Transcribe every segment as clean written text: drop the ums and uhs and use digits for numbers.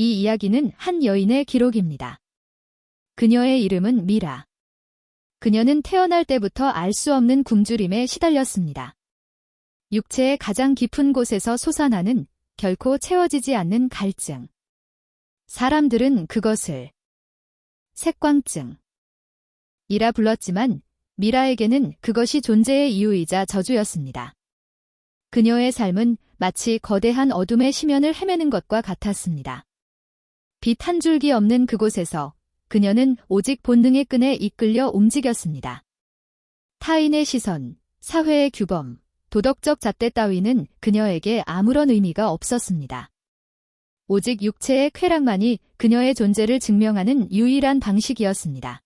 이 이야기는 한 여인의 기록입니다. 그녀의 이름은 미라. 그녀는 태어날 때부터 알 수 없는 굶주림에 시달렸습니다. 육체의 가장 깊은 곳에서 솟아나는 결코 채워지지 않는 갈증. 사람들은 그것을 색광증 이라 불렀지만 미라에게는 그것이 존재의 이유이자 저주였습니다. 그녀의 삶은 마치 거대한 어둠의 심연을 헤매는 것과 같았습니다. 빛 한 줄기 없는 그곳에서 그녀는 오직 본능의 끈에 이끌려 움직였습니다. 타인의 시선, 사회의 규범, 도덕적 잣대 따위는 그녀에게 아무런 의미가 없었습니다. 오직 육체의 쾌락만이 그녀의 존재를 증명하는 유일한 방식이었습니다.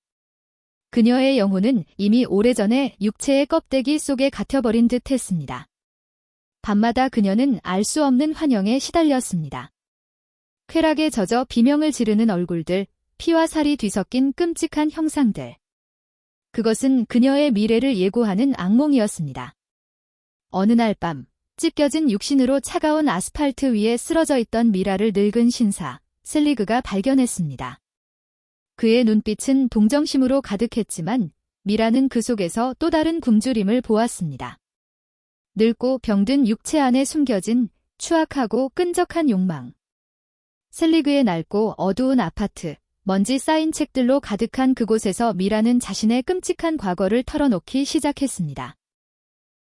그녀의 영혼은 이미 오래전에 육체의 껍데기 속에 갇혀버린 듯 했습니다. 밤마다 그녀는 알 수 없는 환영에 시달렸습니다. 쾌락에 젖어 비명을 지르는 얼굴들, 피와 살이 뒤섞인 끔찍한 형상들. 그것은 그녀의 미래를 예고하는 악몽이었습니다. 어느 날 밤, 찢겨진 육신으로 차가운 아스팔트 위에 쓰러져 있던 미라를 늙은 신사, 셀리그가 발견했습니다. 그의 눈빛은 동정심으로 가득했지만 미라는 그 속에서 또 다른 굶주림을 보았습니다. 늙고 병든 육체 안에 숨겨진 추악하고 끈적한 욕망. 셀리그의 낡고 어두운 아파트, 먼지 쌓인 책들로 가득한 그곳에서 미라는 자신의 끔찍한 과거를 털어놓기 시작했습니다.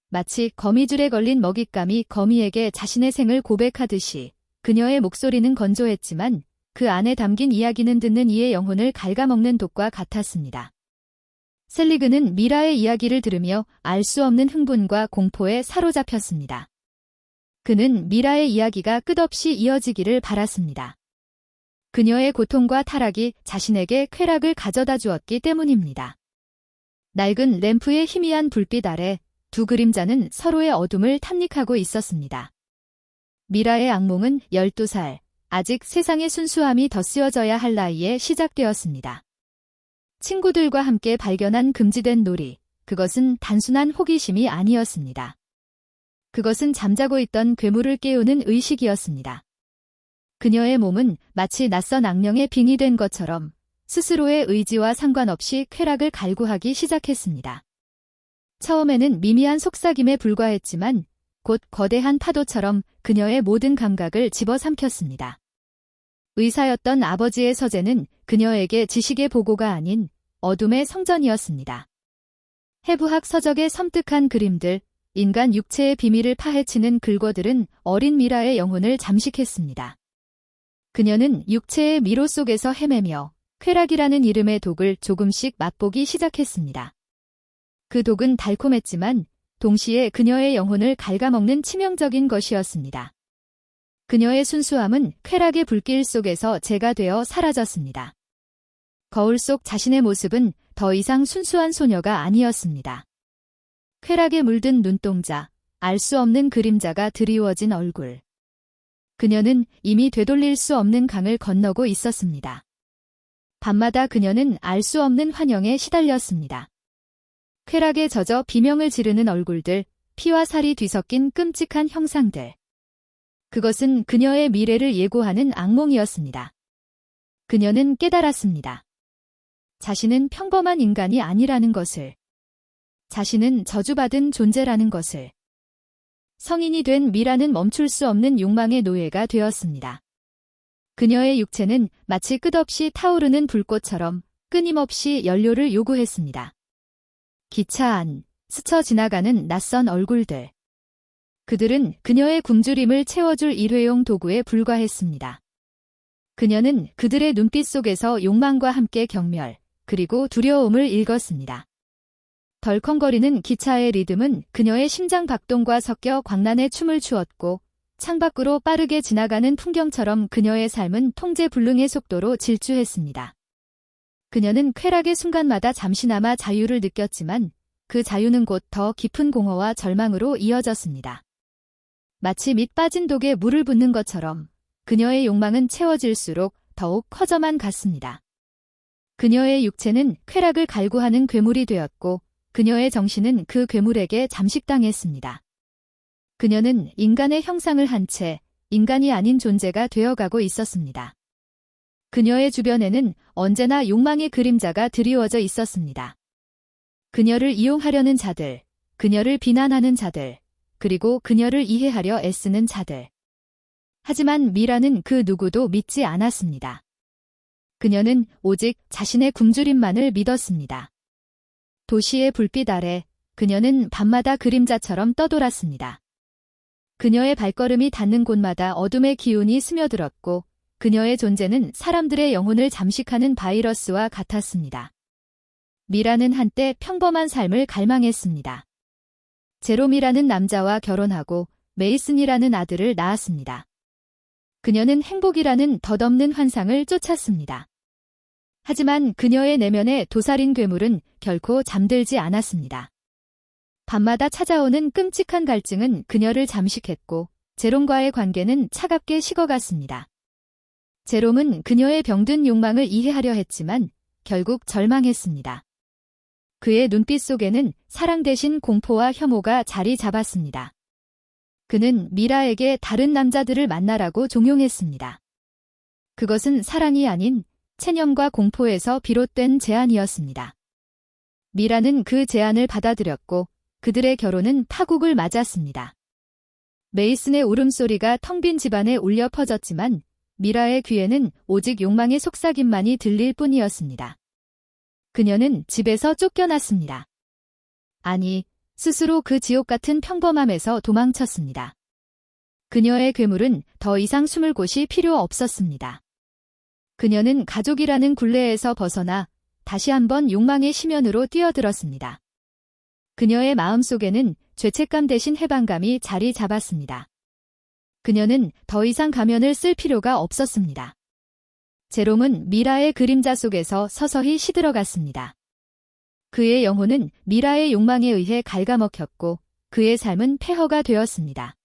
마치 거미줄에 걸린 먹잇감이 거미에게 자신의 생을 고백하듯이 그녀의 목소리는 건조했지만 그 안에 담긴 이야기는 듣는 이의 영혼을 갉아먹는 독과 같았습니다. 셀리그는 미라의 이야기를 들으며 알 수 없는 흥분과 공포에 사로잡혔습니다. 그는 미라의 이야기가 끝없이 이어지기를 바랐습니다. 그녀의 고통과 타락이 자신에게 쾌락을 가져다 주었기 때문입니다. 낡은 램프의 희미한 불빛 아래 두 그림자는 서로의 어둠을 탐닉하고 있었습니다. 미라의 악몽은 12살, 아직 세상의 순수함이 덧씌워져야 할 나이에 시작되었습니다. 친구들과 함께 발견한 금지된 놀이, 그것은 단순한 호기심이 아니었습니다. 그것은 잠자고 있던 괴물을 깨우는 의식이었습니다. 그녀의 몸은 마치 낯선 악령에 빙의된 것처럼 스스로의 의지와 상관없이 쾌락을 갈구하기 시작했습니다. 처음에는 미미한 속삭임에 불과했지만 곧 거대한 파도처럼 그녀의 모든 감각을 집어삼켰습니다. 의사였던 아버지의 서재는 그녀에게 지식의 보고가 아닌 어둠의 성전이었습니다. 해부학 서적의 섬뜩한 그림들, 인간 육체의 비밀을 파헤치는 글거들은 어린 미라의 영혼을 잠식했습니다. 그녀는 육체의 미로 속에서 헤매며 쾌락이라는 이름의 독을 조금씩 맛보기 시작했습니다. 그 독은 달콤했지만 동시에 그녀의 영혼을 갉아먹는 치명적인 것이었습니다. 그녀의 순수함은 쾌락의 불길 속에서 재가 되어 사라졌습니다. 거울 속 자신의 모습은 더 이상 순수한 소녀가 아니었습니다. 쾌락에 물든 눈동자, 알 수 없는 그림자가 드리워진 얼굴. 그녀는 이미 되돌릴 수 없는 강을 건너고 있었습니다. 밤마다 그녀는 알 수 없는 환영에 시달렸습니다. 쾌락에 젖어 비명을 지르는 얼굴들, 피와 살이 뒤섞인 끔찍한 형상들. 그것은 그녀의 미래를 예고하는 악몽이었습니다. 그녀는 깨달았습니다. 자신은 평범한 인간이 아니라는 것을. 자신은 저주받은 존재라는 것을. 성인이 된 미라는 멈출 수 없는 욕망의 노예가 되었습니다. 그녀의 육체는 마치 끝없이 타오르는 불꽃처럼 끊임없이 연료를 요구했습니다. 기차 안, 스쳐 지나가는 낯선 얼굴들. 그들은 그녀의 굶주림을 채워줄 일회용 도구에 불과했습니다. 그녀는 그들의 눈빛 속에서 욕망과 함께 경멸, 그리고 두려움을 읽었습니다. 덜컹거리는 기차의 리듬은 그녀의 심장 박동과 섞여 광란의 춤을 추었고 창밖으로 빠르게 지나가는 풍경처럼 그녀의 삶은 통제불능의 속도로 질주했습니다. 그녀는 쾌락의 순간마다 잠시나마 자유를 느꼈지만 그 자유는 곧 더 깊은 공허와 절망으로 이어졌습니다. 마치 밑 빠진 독에 물을 붓는 것처럼 그녀의 욕망은 채워질수록 더욱 커져만 갔습니다. 그녀의 육체는 쾌락을 갈구하는 괴물이 되었고 그녀의 정신은 그 괴물에게 잠식당했습니다. 그녀는 인간의 형상을 한 채 인간이 아닌 존재가 되어가고 있었습니다. 그녀의 주변에는 언제나 욕망의 그림자가 드리워져 있었습니다. 그녀를 이용하려는 자들, 그녀를 비난하는 자들, 그리고 그녀를 이해하려 애쓰는 자들. 하지만 미라는 그 누구도 믿지 않았습니다. 그녀는 오직 자신의 굶주림만을 믿었습니다. 도시의 불빛 아래 그녀는 밤마다 그림자처럼 떠돌았습니다. 그녀의 발걸음이 닿는 곳마다 어둠의 기운이 스며들었고 그녀의 존재는 사람들의 영혼을 잠식하는 바이러스와 같았습니다. 미라는 한때 평범한 삶을 갈망했습니다. 제롬이라는 남자와 결혼하고 메이슨이라는 아들을 낳았습니다. 그녀는 행복이라는 덧없는 환상을 쫓았습니다. 하지만 그녀의 내면의 도살인 괴물은 결코 잠들지 않았습니다. 밤마다 찾아오는 끔찍한 갈증은 그녀를 잠식했고 제롬과의 관계는 차갑게 식어갔습니다. 제롬은 그녀의 병든 욕망을 이해하려 했지만 결국 절망했습니다. 그의 눈빛 속에는 사랑 대신 공포와 혐오가 자리 잡았습니다. 그는 미라에게 다른 남자들을 만나라고 종용했습니다. 그것은 사랑이 아닌 체념과 공포에서 비롯된 제안이었습니다. 미라는 그 제안을 받아들였고 그들의 결혼은 파국을 맞았습니다. 메이슨의 울음소리가 텅 빈 집안에 울려 퍼졌지만 미라의 귀에는 오직 욕망의 속삭임만이 들릴 뿐이었습니다. 그녀는 집에서 쫓겨났습니다. 아니, 스스로 그 지옥 같은 평범함에서 도망쳤습니다. 그녀의 괴물은 더 이상 숨을 곳이 필요 없었습니다. 그녀는 가족이라는 굴레에서 벗어나 다시 한번 욕망의 심연으로 뛰어들었습니다. 그녀의 마음속에는 죄책감 대신 해방감이 자리 잡았습니다. 그녀는 더 이상 가면을 쓸 필요가 없었습니다. 제롬은 미라의 그림자 속에서 서서히 시들어갔습니다. 그의 영혼은 미라의 욕망에 의해 갉아먹혔고 그의 삶은 폐허가 되었습니다.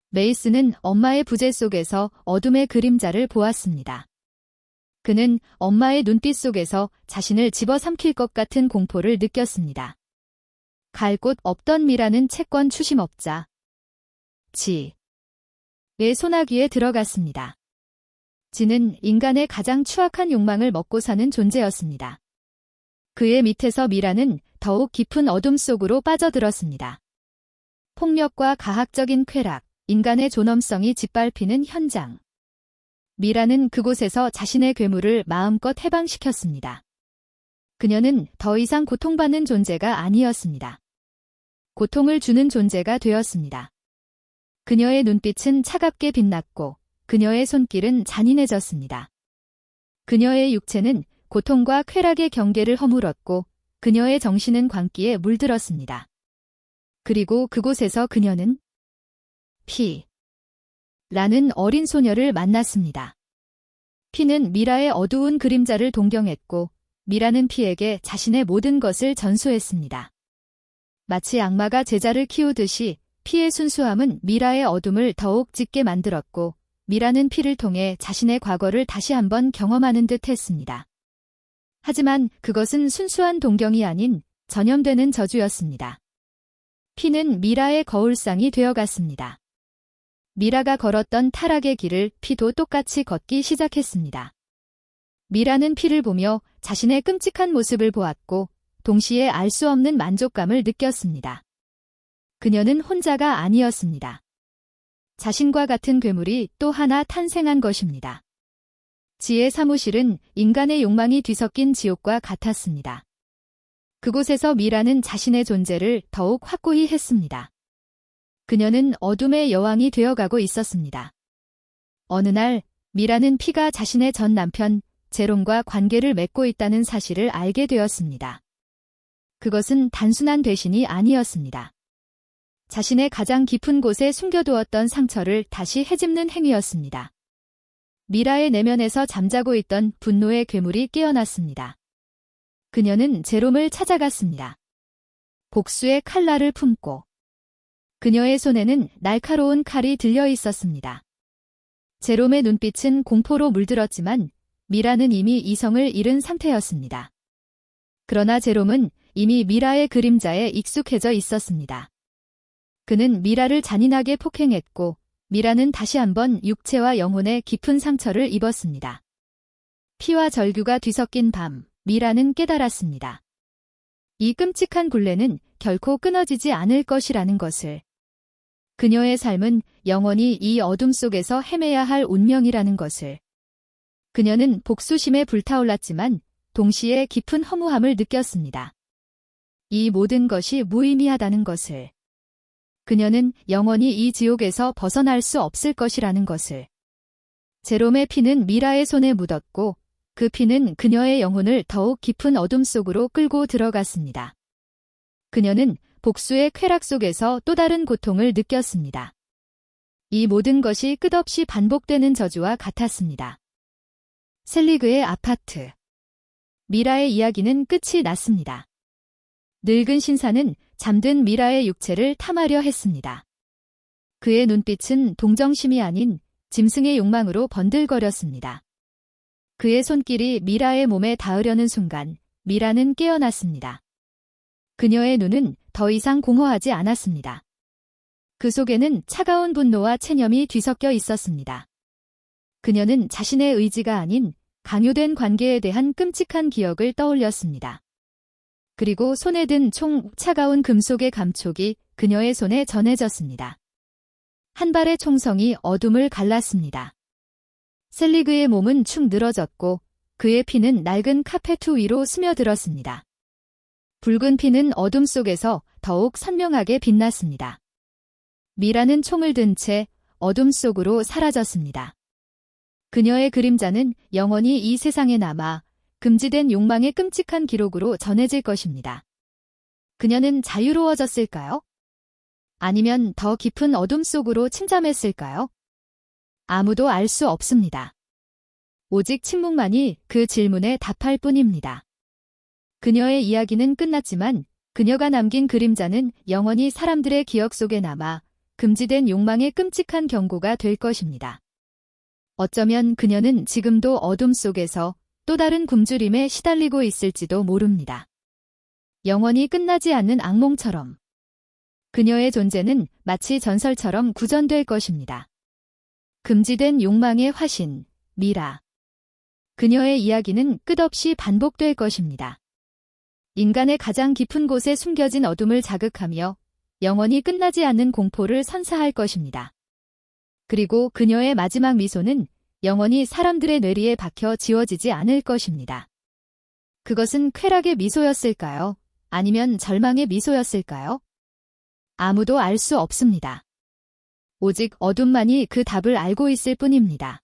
메이슨은 엄마의 부재 속에서 어둠의 그림자를 보았습니다. 그는 엄마의 눈빛 속에서 자신을 집어삼킬 것 같은 공포를 느꼈습니다. 갈 곳 없던 미라는 채권 추심업자 지의 소나기에 들어갔습니다. 지는 인간의 가장 추악한 욕망을 먹고 사는 존재였습니다. 그의 밑에서 미라는 더욱 깊은 어둠 속으로 빠져들었습니다. 폭력과 가학적인 쾌락, 인간의 존엄성이 짓밟히는 현장. 미라는 그곳에서 자신의 괴물을 마음껏 해방시켰습니다. 그녀는 더 이상 고통받는 존재가 아니었습니다. 고통을 주는 존재가 되었습니다. 그녀의 눈빛은 차갑게 빛났고 그녀의 손길은 잔인해졌습니다. 그녀의 육체는 고통과 쾌락의 경계를 허물었고 그녀의 정신은 광기에 물들었습니다. 그리고 그곳에서 그녀는 피라는 어린 소녀를 만났습니다. 피는 미라의 어두운 그림자를 동경했고 미라는 피에게 자신의 모든 것을 전수했습니다. 마치 악마가 제자를 키우듯이 피의 순수함은 미라의 어둠을 더욱 짙게 만들었고 미라는 피를 통해 자신의 과거를 다시 한번 경험하는 듯 했습니다. 하지만 그것은 순수한 동경이 아닌 전염되는 저주였습니다. 피는 미라의 거울상이 되어갔습니다. 미라가 걸었던 타락의 길을 피도 똑같이 걷기 시작했습니다. 미라는 피를 보며 자신의 끔찍한 모습을 보았고 동시에 알 수 없는 만족감을 느꼈습니다. 그녀는 혼자가 아니었습니다. 자신과 같은 괴물이 또 하나 탄생한 것입니다. 지의 사무실은 인간의 욕망이 뒤섞인 지옥과 같았습니다. 그곳에서 미라는 자신의 존재를 더욱 확고히 했습니다. 그녀는 어둠의 여왕이 되어가고 있었습니다. 어느 날 미라는 피가 자신의 전 남편 제롬과 관계를 맺고 있다는 사실을 알게 되었습니다. 그것은 단순한 배신이 아니었습니다. 자신의 가장 깊은 곳에 숨겨두었던 상처를 다시 헤집는 행위였습니다. 미라의 내면에서 잠자고 있던 분노의 괴물이 깨어났습니다. 그녀는 제롬을 찾아갔습니다. 복수의 칼날을 품고 그녀의 손에는 날카로운 칼이 들려 있었습니다. 제롬의 눈빛은 공포로 물들었지만 미라는 이미 이성을 잃은 상태였습니다. 그러나 제롬은 이미 미라의 그림자에 익숙해져 있었습니다. 그는 미라를 잔인하게 폭행했고 미라는 다시 한번 육체와 영혼의 깊은 상처를 입었습니다. 피와 절규가 뒤섞인 밤, 미라는 깨달았습니다. 이 끔찍한 굴레는 결코 끊어지지 않을 것이라는 것을. 그녀의 삶은 영원히 이 어둠 속에서 헤매야 할 운명이라는 것을. 그녀는 복수심에 불타올랐지만 동시에 깊은 허무함을 느꼈습니다. 이 모든 것이 무의미하다는 것을. 그녀는 영원히 이 지옥에서 벗어날 수 없을 것이라는 것을. 제롬의 피는 미라의 손에 묻었고 그 피는 그녀의 영혼을 더욱 깊은 어둠 속으로 끌고 들어갔습니다. 그녀는 복수의 쾌락 속에서 또 다른 고통을 느꼈습니다. 이 모든 것이 끝없이 반복되는 저주와 같았습니다. 셀리그의 아파트. 미라의 이야기는 끝이 났습니다. 늙은 신사는 잠든 미라의 육체를 탐하려 했습니다. 그의 눈빛은 동정심이 아닌 짐승의 욕망으로 번들거렸습니다. 그의 손길이 미라의 몸에 닿으려는 순간 미라는 깨어났습니다. 그녀의 눈은 더 이상 공허하지 않았습니다. 그 속에는 차가운 분노와 체념이 뒤섞여 있었습니다. 그녀는 자신의 의지가 아닌 강요된 관계에 대한 끔찍한 기억을 떠올렸습니다. 그리고 손에 든 차가운 금속의 감촉이 그녀의 손에 전해졌습니다. 한 발의 총성이 어둠을 갈랐습니다. 셀리그의 몸은 축 늘어졌고 그의 피는 낡은 카페트 위로 스며들었습니다. 붉은 피는 어둠 속에서 더욱 선명하게 빛났습니다. 미라는 총을 든 채 어둠 속으로 사라졌습니다. 그녀의 그림자는 영원히 이 세상에 남아 금지된 욕망의 끔찍한 기록으로 전해질 것입니다. 그녀는 자유로워졌을까요? 아니면 더 깊은 어둠 속으로 침잠했을까요? 아무도 알 수 없습니다. 오직 침묵만이 그 질문에 답할 뿐입니다. 그녀의 이야기는 끝났지만 그녀가 남긴 그림자는 영원히 사람들의 기억 속에 남아 금지된 욕망의 끔찍한 경고가 될 것입니다. 어쩌면 그녀는 지금도 어둠 속에서 또 다른 굶주림에 시달리고 있을지도 모릅니다. 영원히 끝나지 않는 악몽처럼. 그녀의 존재는 마치 전설처럼 구전될 것입니다. 금지된 욕망의 화신, 미라. 그녀의 이야기는 끝없이 반복될 것입니다. 인간의 가장 깊은 곳에 숨겨진 어둠을 자극하며 영원히 끝나지 않는 공포를 선사할 것입니다. 그리고 그녀의 마지막 미소는 영원히 사람들의 뇌리에 박혀 지워지지 않을 것입니다. 그것은 쾌락의 미소였을까요? 아니면 절망의 미소였을까요? 아무도 알 수 없습니다. 오직 어둠만이 그 답을 알고 있을 뿐입니다.